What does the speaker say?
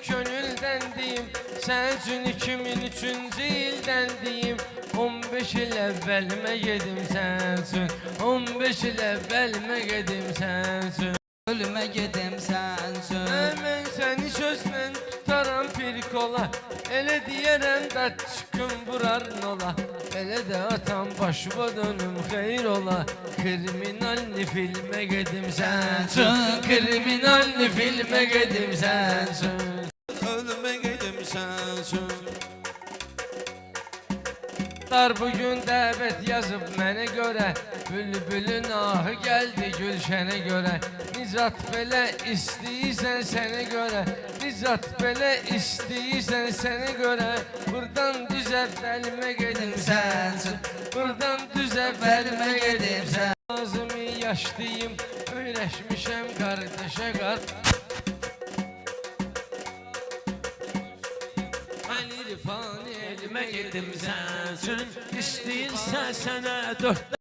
könülden deyim, sen üçün 2003-cü ildən deyim. 15 il əvvəlimə gedim sən üçün, 15 il əvvəlimə gedim sən üçün. Ölüme gedim sensin. Mən səni sözlə tutaram bir kola, elə deyərəm da çıxım vurar nola. Elə də atam başıma dönüm xeyir ola, kriminalni filmə gedim sənsin, kriminalni filmə gedim sənsin. Ölüme gedim sensin. Bugün dəvət yazıb mənə görə, bülbülün ahı gəldi gülşənə görə. Nicat belə istəyirsən sənə görə, Nicat belə istəyirsən sənə görə. Buradan düz əvvəlimə gedim sənsin, buradan düz əvvəlimə gedim sən. Ağzımı yaşlıyım, öyrəşmişəm qardeşə qart. Elime gedim sensin. İstəyirsən sənə 4